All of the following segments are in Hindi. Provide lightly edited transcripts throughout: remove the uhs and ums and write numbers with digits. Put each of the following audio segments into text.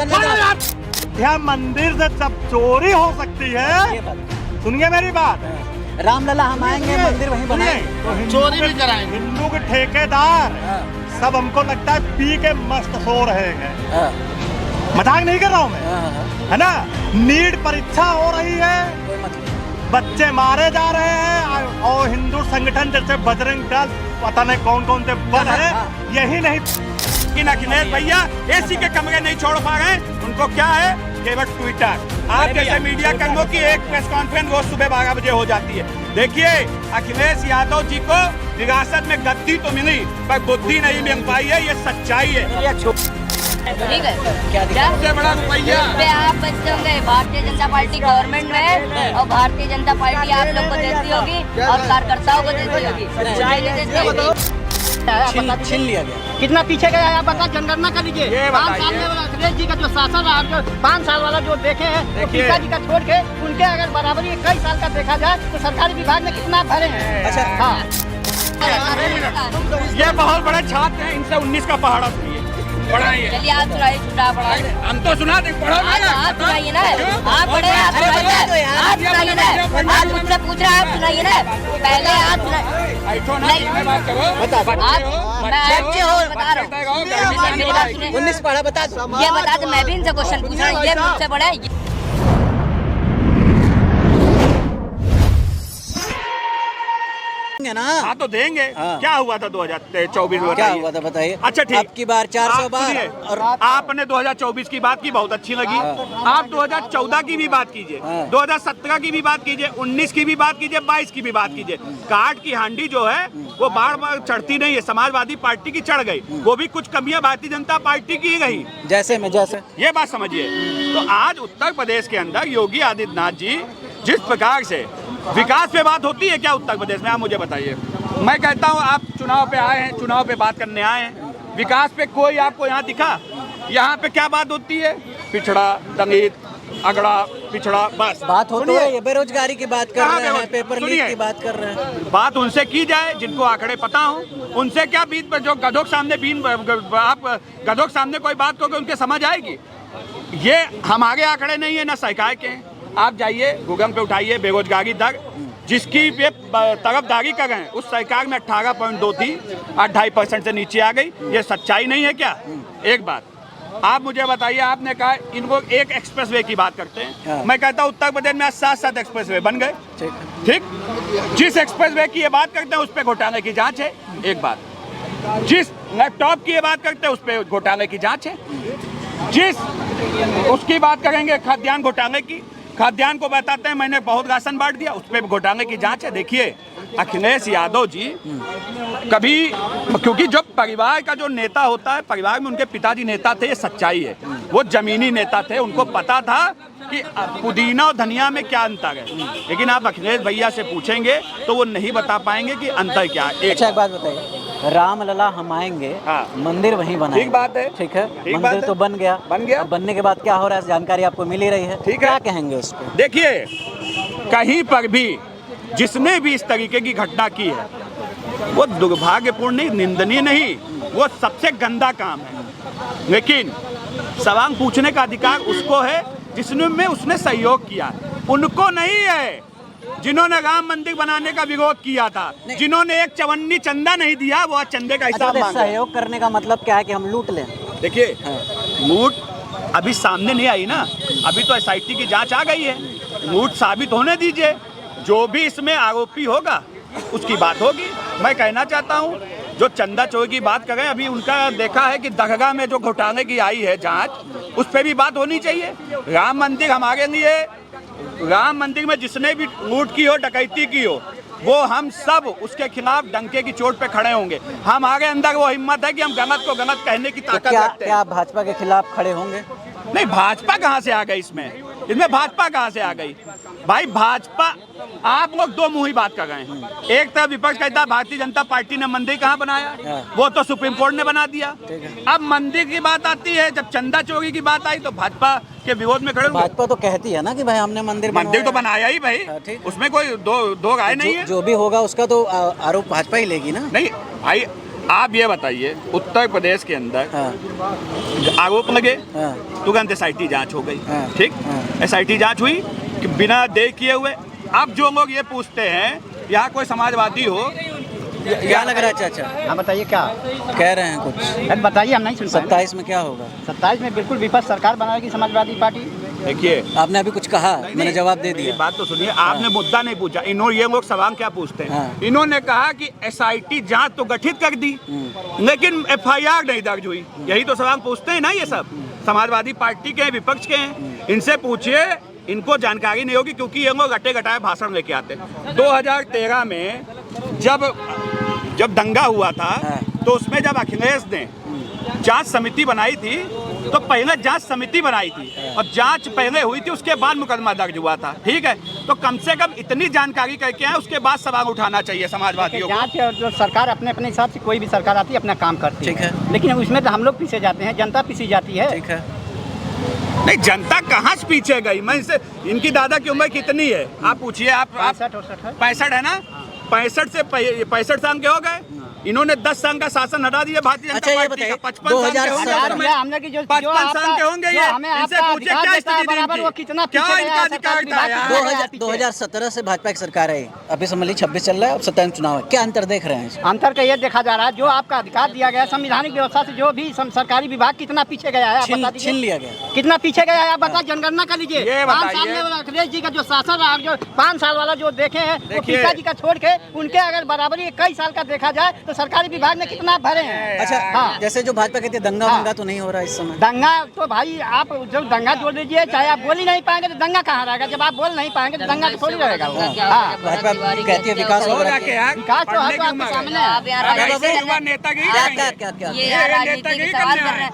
क्या मंदिर से जब चोरी हो सकती है, सुनिए मेरी बात, रामलला हम आएंगे, मंदिर वहीं बनाएंगे, चोरी भी कराएंगे। हिंदू के ठेकेदार सब हमको लगता है पी के मस्त सो रहे हैं। मजाक नहीं कर रहा हूँ मैं, है ना। नीट परीक्षा हो रही है, बच्चे मारे जा रहे हैं, और हिंदू संगठन जैसे बजरंग दल, पता नहीं कौन कौन से बल है, यही नहीं कि अखिलेश भैया एसी के कमरे नहीं छोड़ पा रहे हैं। उनको क्या है, केवल ट्विटर। आप जैसे मीडिया कर्मियों की एक प्रेस कॉन्फ्रेंस रोज सुबह 12 बजे हो जाती है। देखिए, अखिलेश यादव जी को विरासत में गद्दी तो मिली, पर बुद्धि नहीं मिल पाई है, ये सच्चाई है। ठीक है, क्या सबसे बड़ा रुपया आप बच्चे होंगे, भारतीय जनता पार्टी गवर्नमेंट में, और भारतीय जनता पार्टी आप लोग को देती होगी और कार्यकर्ताओं को देती होगी। छीन लिया गया। कितना पीछे गया है आप बता, जनगणना कर लीजिए। 5 साल में अखिलेश जी का जो शासन रहा, जो 5 साल वाला जो देखे हैं, तो पिताजी का छोड़ के उनके अगर बराबरी कई साल का देखा जाए तो सरकारी विभाग में कितना भरे हैं। अच्छा, हाँ, ये बहुत बड़े छात्र हैं, इनसे 19 का पहाड़ा सुनिए, पढ़ाइए। चलिए आप सुनाइए, छुट्टा पढ़ाइए। हम तो सुना दें, पढ़ो आप सुनाइए ना, आप पढ़े, आप सुनाइए ना, आज मुझसे पूछ रहे हैं, आप सुनाइए ना, पहले आप सुनाइए। नहीं बात करो, बच्चे हो, बता रहा हूँ, 19 पढ़ा बता, ये बता दो, मैं भी इनसे क्वेश्चन पूछ रहा हूँ, ये मुझसे बड़ा है। ना। हाँ तो देंगे। हाँ। क्या हुआ था 2024 में, क्या हुआ था बताइए। अच्छा ठीक, अब की बार 400 बार, और आपने 2024 की बात की, बहुत अच्छी लगी। आप 2014 की भी बात कीजिए, 2017 की भी बात कीजिए, 19 की भी बात कीजिए, 22 की भी बात कीजिए। काट की हांडी जो है वो बार बार चढ़ती नहीं है, समाजवादी पार्टी की चढ़ गई, वो भी कुछ कमियां भारतीय जनता पार्टी की रही, जैसे में जैसे, ये बात समझिए। तो आज उत्तर प्रदेश के अंदर योगी आदित्यनाथ जी जिस प्रकार से विकास पे बात होती है क्या उत्तर प्रदेश में, आप मुझे बताइए। मैं कहता हूँ आप चुनाव पे आए हैं, चुनाव पे बात करने आए हैं, विकास पे कोई आपको यहाँ दिखा? यहाँ पे क्या बात होती है? पिछड़ा, दलित, अगड़ा, पिछड़ा, बस बात हो रही है। बेरोजगारी की बात कर रहे हैं, पेपर लीक की बात कर रहे हैं। बात उनसे की जाए जिनको आंकड़े पता हो, उनसे क्या बीच पर जो गधों के सामने आप गधों के सामने कोई बात करोगे उनके समझ आएगी? ये हमारे आंकड़े नहीं है, ना सरकार के। आप जाइए गूगल पे उठाइए, बेरोजगारी दर जिसकी ये तरफदारी कर रहे हैं, उस सरकार में 18.2 थी, 2.5% से नीचे आ गई। ये सच्चाई नहीं है क्या? एक बात आप मुझे बताइए, आपने कहा इनको एक एक्सप्रेसवे की बात करते हैं, मैं कहता हूँ उत्तर प्रदेश में आज 7 एक्सप्रेसवे बन गए। ठीक, जिस एक्सप्रेसवे की ये बात करते हैं उस पर घोटाले की जांच है, एक बात। जिस लैपटॉप की ये बात करते हैं उस पर घोटाले की जांच है। जिस उसकी बात करेंगे खाद्यान्न घोटाले की, खाद्यान्न को बताते हैं मैंने बहुत राशन बांट दिया, उस पर घोटाले की जांच है। देखिए अखिलेश यादव जी कभी, क्योंकि जो परिवार का जो नेता होता है, परिवार में उनके पिताजी नेता थे, ये सच्चाई है, वो जमीनी नेता थे, उनको पता था कि पुदीना और धनिया में क्या अंतर है। लेकिन आप अखिलेश भैया से पूछेंगे तो वो नहीं बता पाएंगे कि अंतर क्या है। अच्छा एक बात बताइए, रामलला हम आएंगे, मंदिर वहीं बनाएंगे, ठीक बात है, ठीक है, मंदिर तो बन गया, अब बनने के बाद क्या हो रहा है जानकारी आपको मिल ही रही है, ठीक है, क्या कहेंगे उस पर? देखिए, कहीं पर भी जिसने भी इस तरीके की घटना की है वो दुर्भाग्यपूर्ण नहीं, निंदनीय नहीं, वो सबसे गंदा काम है। लेकिन सवाल पूछने का अधिकार उसको है जिसने उसने सहयोग किया, उनको नहीं है जिन्होंने राम मंदिर बनाने का विरोध किया था, जिन्होंने एक चवन्नी चंदा नहीं दिया, वो चंदे का हिसाब मांगे। सहयोग करने का मतलब क्या है कि हम लूट लें? देखिए लूट अभी सामने नहीं आई ना, अभी तो SIT की जांच आ गई है, लूट साबित होने दीजिए, जो भी इसमें आरोपी होगा उसकी बात होगी। मैं कहना चाहता हूँ जो चंदा चोरी की बात कर रहे हैं, अभी उनका देखा है कि दरगाह में जो घोटाले की आई है जांच, उस पर भी बात होनी चाहिए। राम मंदिर हमारे लिए, राम मंदिर में जिसने भी लूट की हो, डकैती की हो, वो हम सब उसके खिलाफ डंके की चोट पे खड़े होंगे। हमारे अंदर वो हिम्मत है कि हम गलत को गलत कहने की ताकत रखते हैं। क्या भाजपा के खिलाफ खड़े होंगे? नहीं, भाजपा कहाँ से आ गई इसमें भाजपा कहाँ से आ गई भाई? भाजपा, आप लोग दो मुंही बात कर रहे हैं। एक तरफ विपक्ष कहता है भारतीय जनता पार्टी ने मंदिर कहाँ बनाया, वो तो सुप्रीम कोर्ट ने बना दिया। अब मंदिर की बात आती है, जब चंदा चोरी की बात आई तो भाजपा के विरोध में खड़े। भाजपा तो कहती है ना कि भाई हमने मंदिर तो बनाया ही भाई, उसमें कोई दो राय नहीं है। जो भी होगा उसका तो आरोप भाजपा ही लेगी ना। नहीं भाई, आप ये बताइए, उत्तर प्रदेश के अंदर आरोप लगे, तुरंत SIT जांच हो गई, ठीक, SIT जांच हुई कि बिना देर किए हुए। अब जो लोग ये पूछते हैं यहाँ कोई समाजवादी हो, क्या लग रहा है चाचा? हाँ बताइए क्या कह रहे हैं कुछ, अरे बताइए, हम नहीं सुन पाए। 27 में क्या होगा? 27 में बिल्कुल विपक्ष सरकार बनाएगी समाजवादी पार्टी। देखिए आपने अभी कुछ कहा, मैंने जवाब दे मेरी दिया। बात तो सुनिए, आपने मुद्दा नहीं पूछा। इन्होंने ये लोग सवाल क्या पूछते हैं, इन्होंने कहा कि SIT जांच तो गठित कर दी लेकिन FIR नहीं दर्ज हुई। यही तो सवाल पूछते हैं ना ये सब, समाजवादी पार्टी के विपक्ष के हैं। इनसे पूछिए, इनको जानकारी नहीं होगी क्योंकि ये लोग गटे गटाए भाषण लेके आते हैं। 2013 में जब दंगा हुआ था तो उसमें जब अखिलेश ने जांच समिति बनाई थी तो पहले जांच समिति बनाई थी और जांच पहले हुई थी, उसके बाद मुकदमा दर्ज हुआ था, ठीक है। तो कम से कम इतनी जानकारी करके आए, उसके बाद सवाल उठाना चाहिए समाजवादियों को। जांच जो सरकार अपने अपने हिसाब से, कोई भी सरकार आती है अपना काम करती है, ठीक है, लेकिन उसमें तो हम लोग पीछे जाते हैं, जनता पीछे जाती है। ठीक है। नहीं, जनता कहाँ से पीछे गई? मैं इनसे, इनकी दादा की उम्र कितनी है आप पूछिए। आप 65 है ना, 65 से 65 साल के हो गए। इन्होंने 10 साल का शासन हटा दिया भारतीय जनता पार्टी का। 55 साल के होंगे, 55 साल के होंगे ये। इनसे पूछिए क्या स्थिति थी इनकी? क्या इनका अधिकार था यार? 2017 से भाजपा की सरकार है, अभी समझ लीजिए 26 चल रहा है, अब 27 चुनाव है, क्या अंतर देख रहे हैं? अंतर का ये देखा जा रहा है, जो आपका अधिकार दिया गया संविधानिक व्यवस्था से, जो भी सरकारी विभाग कितना पीछे गया है, छीन लिया गया, कितना पीछे गया है आप बता, जनगणना कर लीजिए। 5 साल में अखिलेश जी का जो शासन रहा, जो 5 साल वाला जो देखे हैं, वो पिताजी का छोड़ के उनके अगर बराबरी कई साल का देखा जाए तो सरकारी विभाग ने कितना भरे हैं। अच्छा हाँ। जैसे जो भाजपा कहते हैं दंगा वंगा तो नहीं हो रहा इस समय? दंगा तो भाई आप जब दंगा जोड़ दीजिए, चाहे आप बोल ही नहीं पाएंगे तो दंगा कहाँ रहेगा? जब आप बोल नहीं पाएंगे तो दंगा तो थोड़ी रहेगा। हाँ, भाजपा कहती है विकास हो रहा है, विकास तो हर आपके सामने है। आप यहाँ युवा नेतागिरी क्या ये राजनीति के सवाल कर रहे हैं।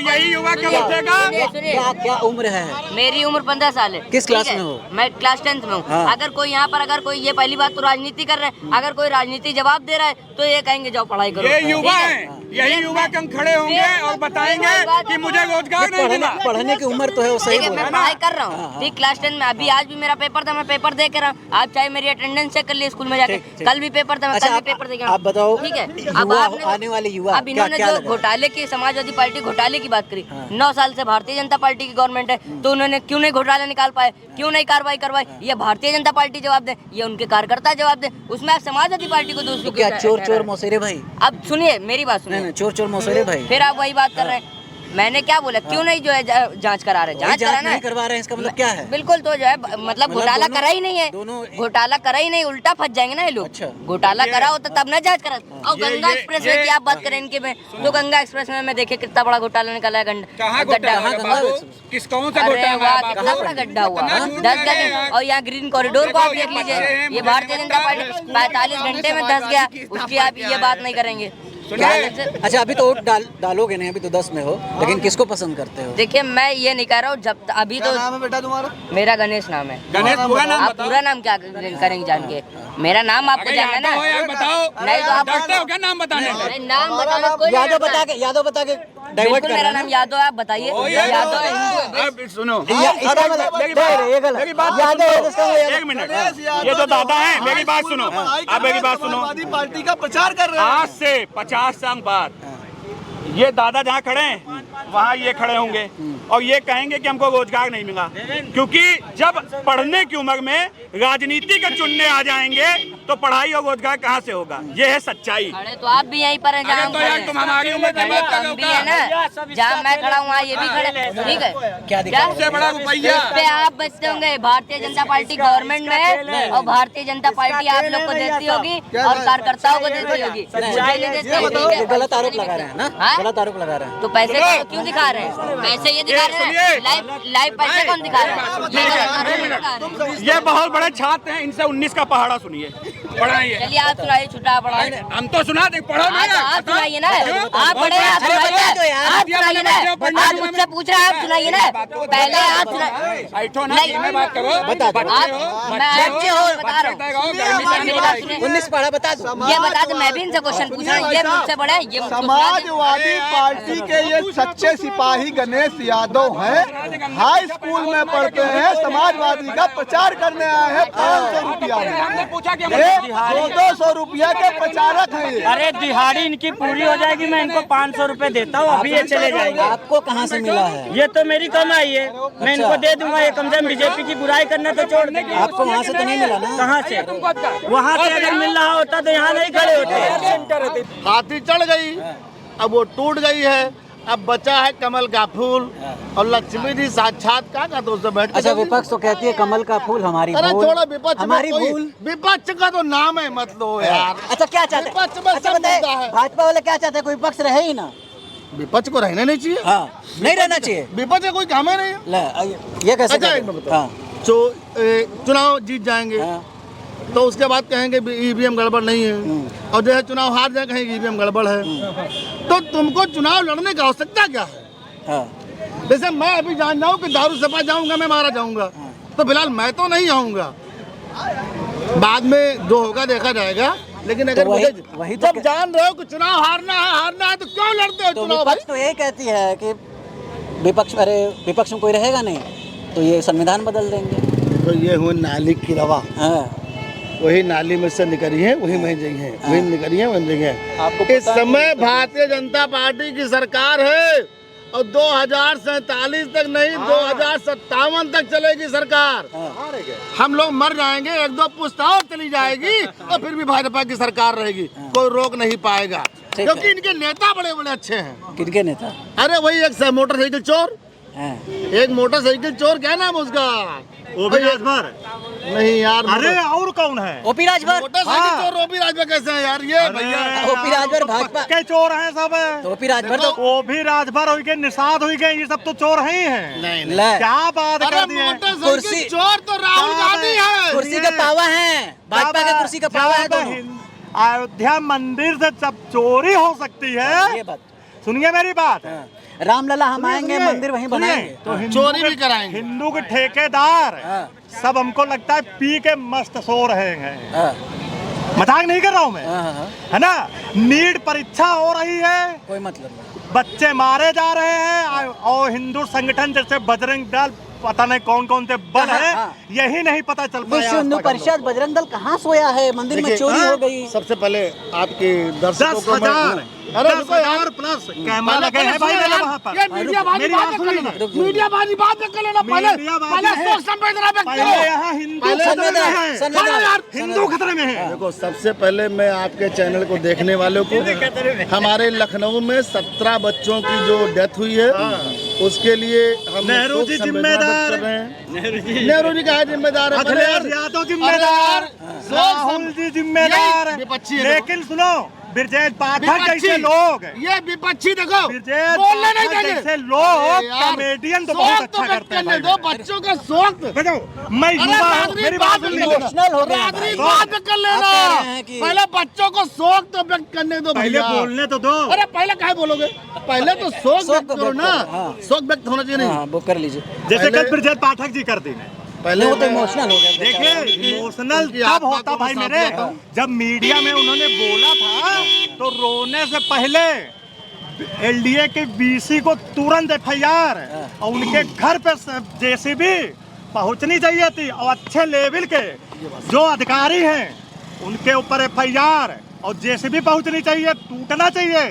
यही युवा क्या उठेगा? क्या उम्र है? मेरी उम्र 15 साल है। किस क्लास में हो? मैं क्लास 10th में हूँ। अगर कोई यहाँ पर, अगर कोई, ये पहली बात तो राजनीति कर रहे हैं, अगर कोई राजनीति जवाब दे रहा है तो ये कहेंगे जाओ पढ़ाई करो। ये युवा है, यही युवा कम खड़े होंगे और बताएंगे कि मुझे रोजगार नहीं मिला। पढ़ने की उम्र तो है, वो सही बोल रहा है। मैं पढ़ाई कर रहा हूँ, ठीक, क्लास 10 में। अभी आज भी मेरा पेपर था, मैं पेपर दे के रहा हूँ। आप चाहे मेरी अटेंडेंस चेक कर लिए स्कूल में जाके, कल भी पेपर था, मैं कल भी पेपर दे के आप बताओ, ठीक है। अब आने वाले युवा, अब इन्होंने जो घोटाले की, समाजवादी पार्टी घोटाले की बात करी, 9 साल से भारतीय जनता पार्टी की गवर्नमेंट है, तो उन्होंने क्यों नहीं घोटाला निकाल पाए, क्यों नहीं कार्रवाई करवाई? ये भारतीय जनता पार्टी जवाब दे, ये उनके कार्यकर्ता जवाब दे, उसमें आप समाजवादी पार्टी को दोषी क्या चोर मौसेरे भाई? अब सुनिए मेरी बात, सुनिए। चोर मौसेरे भाई, फिर आप वही बात कर रहे हैं। मैंने क्या बोला, क्यों नहीं जो है जांच करा रहे? जांच कराना नहीं करवा रहे हैं, इसका मतलब क्या है? बिल्कुल, तो जो है मतलब घोटाला करा ही नहीं है, घोटाला करा ही नहीं, उल्टा फंस जाएंगे ना ये लोग। अच्छा। घोटाला करा होता तब ना जांच करा। और गंगा एक्सप्रेस वे की आप बात करें इनके में, तो गंगा एक्सप्रेस में देखे कितना बड़ा घोटाला निकला है, गड्ढा। किस कौन सा कितना बड़ा गड्ढा हुआ, 10 गड्ढे। और यहाँ ग्रीन कॉरिडोर को आप देख लीजिए, ये भारतीय जनता पार्टी 45 घंटे में धंस गया, उसकी आप ये बात नहीं करेंगे। अच्छा अभी तो वोट डालोगे नहीं, अभी तो 10 में हो, लेकिन किसको पसंद करते हो? देखिए मैं ये नहीं कह रहा हूँ, जब अभी तो नाम है बेटा तुम्हारा? मेरा गणेश नाम है। गणेश पूरा नाम आप पूरा नाम क्या करेंगे जान के? मेरा नाम आपको जानना है ना? बताओ, नहीं तो आप डरते हो क्या नाम बताने? नाम बताना कोई यादव बता के डाइवर्ट कर मेरा नाम यादव है, आप बताइए। यादव अब सुनो, एक मिनट, ये जो दादा है, मेरी बात सुनो, आप मेरी बात सुनो। पार्टी का प्रचार कर रहे हैं। आज से 50 साल बाद ये दादा जहाँ खड़े हैं वहाँ ये खड़े होंगे और ये कहेंगे कि हमको रोजगार नहीं मिला, क्योंकि जब पढ़ने की उम्र में राजनीति के चुनने आ जाएंगे तो पढ़ाई और रोजगार कहाँ से होगा? ये है सच्चाई। खड़े तो आप भी यहीं पर हैं, जहाँ तो यार तुम हमारी उम्र की बात कर रहे हो भी है ना, जहाँ मैं खड़ा हूँ वहाँ ये भी खड़े, ठीक है? क्या सबसे बड़ा रुपया इस पे आप बचते होंगे। भारतीय जनता पार्टी गवर्नमेंट में है और भारतीय जनता पार्टी आप लोग को देती होगी और कार्यकर्ताओं को देती होगी। गलत आरोप लगा रहे हैं ना, गलत आरोप लगा रहे हैं। तो पैसे क्यों दिखा रहे हैं? पैसे ये दिखा रहे हैं, लाइव पैसे कौन दिखा रहे हैं? ये बहुत बड़े छात्र हैं, इनसे 19 का पहाड़ा सुनिए, पढ़ाइए। चलिए आप सुनाइए, छुट्टा पढ़ाइए। हम तो सुना दे, पढ़ो नहीं। आप सुनाइए ना, आप पढ़े, आप सुनाइए। सुनाइए ना, आज मुझसे पूछ रहे हैं, आप सुनाइए ना, पहले आप नहीं मैं बात करो, बता दो। बच्चे हो बता रहा हूँ, 19 पढ़ा बता दो। ये बता दो, मैं भी इनसे क्वेश्चन पूछ रहा हूँ, ये मुझसे बड़ा है, ये मुझसे समाजवादी पार्टी के ये सच्चे सिपाही गणेश यादव हैं, हाई स्कूल में पढ़ते हैं, समाजवादी का प्रचार करने आए हैं 500 रुपया में। पूछा कि 200 रुपया के प्रचारक हैं ये। अरे दिहाड़ी इनकी पूरी हो जाएगी, मैं इनको 500 रुपए देता हूँ, अभी ये चले जाएंगे। आपको कहाँ से मिला है? ये तो मेरी कमाई है, मैं इनको दे दूंगा, ये कम से कम बीजेपी की बुराई करना तो छोड़ देंगे। आपको वहाँ से तो नहीं मिला ना? कहाँ से? वहाँ से अगर मिल रहा होता तो यहाँ नहीं खड़े होते। हाथी चढ़ गई, अब वो टूट गई है, अब बचा है कमल का फूल और लक्ष्मी जी साक्षात का तो उससे बैठ के अच्छा, विपक्ष तो कहती है कमल का फूल हमारी अरे भूल। छोड़ो, विपक्ष में हमारी कोई- भूल। विपक्ष का तो नाम है मत लो यार। अच्छा, क्या चाहते हैं? विपक्ष में अच्छा सब बताइए, मुद्दा है। भाजपा वाले क्या चाहते हैं? कोई विपक्ष रहे ही ना। विपक्ष को रहना नहीं चाहिए, हाँ, नहीं रहना चाहिए। विपक्ष का कोई काम है नहीं। ले, ये कैसे अच्छा, कहते एक हैं? मिनट बताओ। हाँ, चुनाव जीत जाएंगे हाँ, तो उसके बाद कहेंगे ईवीएम गड़बड़ नहीं है, और जो है चुनाव हार जाए कहेंगे ईवीएम गड़बड़ है। तो तुमको चुनाव लड़ने की आवश्यकता क्या है? हाँ। जैसे मैं अभी जान जाऊँ कि दारू सपा जाऊंगा, मैं मारा जाऊंगा, तो फिलहाल मैं तो नहीं आऊंगा, बाद में जो होगा देखा जाएगा। लेकिन अगर तो वही- मुझे वही तो जब जान रहे हो कि चुनाव हारना है तो क्यों लड़ते हो तो चुनाव भाई? विपक्ष तो यही कहती है कि विपक्ष में कोई रहेगा नहीं तो ये संविधान बदल देंगे। तो ये हुए नाली की रवा, हाँ, वही नाली में से निकली है, वही वहीं जगह है, वही निकली है, वहीं जगह है। इस समय भारतीय जनता पार्टी की सरकार है और 2047 तक नहीं, 2057 तक चलेगी सरकार। हम लोग मर जाएंगे, एक दो पुस्ताओं चली जाएगी और फिर भी भाजपा की सरकार रहेगी, कोई रोक नहीं पाएगा, ठीक क्योंकि है। इनके नेता बड़े बड़े अच्छे हैं। किनके नेता? अरे वही एक मोटरसाइकिल चोर, हाँ। एक मोटरसाइकिल चोर, क्या नाम उसका? ओपी राजभर। नहीं यार, अरे और कौन है? ओपी राजभर। मोटरसाइकिल चोर ओपी राजभर कैसे है यार? ये भैया ओपी राजभर भाजपा के चोर हैं सब। तो ओपी राजभर तो वो भी राजभर हो गए, निषाद हो गए, ये सब तो चोर ही हैं। नहीं ले, क्या बात अरे कर दिए? मोटरसाइकिल कुर्सी- चोर तो राहुल गांधी है। कुर्सी का पावा है, भाजपा के कुर्सी का पावा है दोनों। अयोध्या मंदिर से जब चोरी हो सकती है, ये बात। सुनिए मेरी बात। हाँ। रामलला हम आएंगे, सुनिए, मंदिर वहीं सुनिए, बनाएंगे। तो हिंदू चोरी के- भी कराएंगे। हिंदू के ठेकेदार हाँ। सब हमको लगता है पी के मस्त सो रहे हैं। हाँ, मजाक नहीं कर रहा हूँ मैं, हाँ, हाँ, है ना। नीट परीक्षा हो रही है, कोई मतलब नहीं। बच्चे मारे जा रहे हैं, और हिंदू संगठन जैसे बजरंग दल, पता नहीं कौन कौन से बल हाँ, है, हाँ। यही नहीं पता चल पाया। विश्व हिंदू परिषद बजरंग दल कहाँ सोया है? मंदिर में देखिए, चोरी हो गई। सबसे पहले आपके दर्शकों 10,000 को अरे रुको यार, 10,000 प्लस कैमरा लगे हैं भाई मेरे वहाँ पर। ये मीडियाबाजी मेरी बात बात कर सुनिए। लेना, मीडियाबाजी बात कर लेना, पहले मीडियाबाजी पहले है। सोच संवेदना व्यक्त पहले करो। यहाँ हिंदू पहले खतरे में है। संविधान- छोड़ो यार, हिंदू खतरे में है। देखो, सबसे पहले मैं आपके चैनल को देखने वालों को, हमारे लखनऊ में 17 बच्चों की जो डेथ हुई है, उसके लिए हम नेहरू शोक जी संवेदना व्यक्त जिम्मेदार। कर रहे हैं। नेहरू जी का है जिम्मेदार है, अखिलेश यादव जिम्मेदार, राहुल जी जिम्मेदार, यही विपक्षी है। लेकिन सुनो, ब्रजेश पाठक विपक्षी, जैसे लोग, ये विपक्षी देखो, ब्रजेश बोलने नहीं पाठक देंगे। जैसे लोग अरे यार, कॉमेडियन तो शौक बहुत अच्छा व्यक्त करते हैं करने भाई। दो, बच्चों का शौक। देखो, मैं अरे युवा हूँ, नागरिक मेरी बात बात कर सुन लेना। लीजिए। इमोशनल हो गए हैं नागरिक भाई। बात कर लेना, आप कह रहे हैं कि- पहले बच्चों को शौक तो व्यक्त करने दो पहले भैया। बोलने तो दो। अरे पहले क्या बोलोगे? पहले तो शौक शौक व्यक्त तो करो व्यक्त ना, करो, हाँ। शौक व्यक्त होना चाहिए नहीं। हाँ, वो कर लीजिए। जैसे पहले- कल ब्रजेश पाठक जी कर दी। पहले वो तो मैं- इमोशनल हो गए। देखिए, इमोशनल उनकी तब आत्मा होता को भाई मैं मेरे, साथ देता हूँ। जब मीडिया में उन्होंने बोला था तो रोने से पहले एलडीए के बीसी को तुरंत एफआईआर और उनके घर पे जेसीबी पहुंचनी चाहिए थी, और अच्छे लेवल के जो अधिकारी हैं उनके ऊपर एफआईआर और जेसीबी पहुंचनी चाहिए, टूटना चाहिए।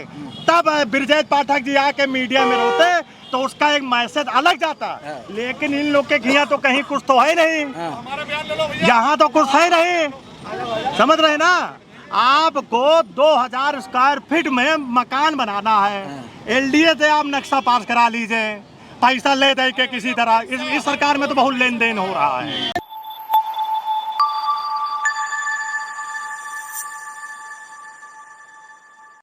तब ब्रजेश पाठक जी आके मीडिया में रोते तो उसका एक मैसेज अलग जाता। लेकिन इन लोग के घिया तो कहीं कुछ तो है नहीं, यहाँ तो कुछ है नहीं, समझ रहे ना। आपको 2000 स्क्वायर फीट में मकान बनाना है, एलडीए से आप नक्शा पास करा लीजिए, पैसा ले दे के किसी तरह। इस सरकार में तो बहुत लेन देन हो रहा है।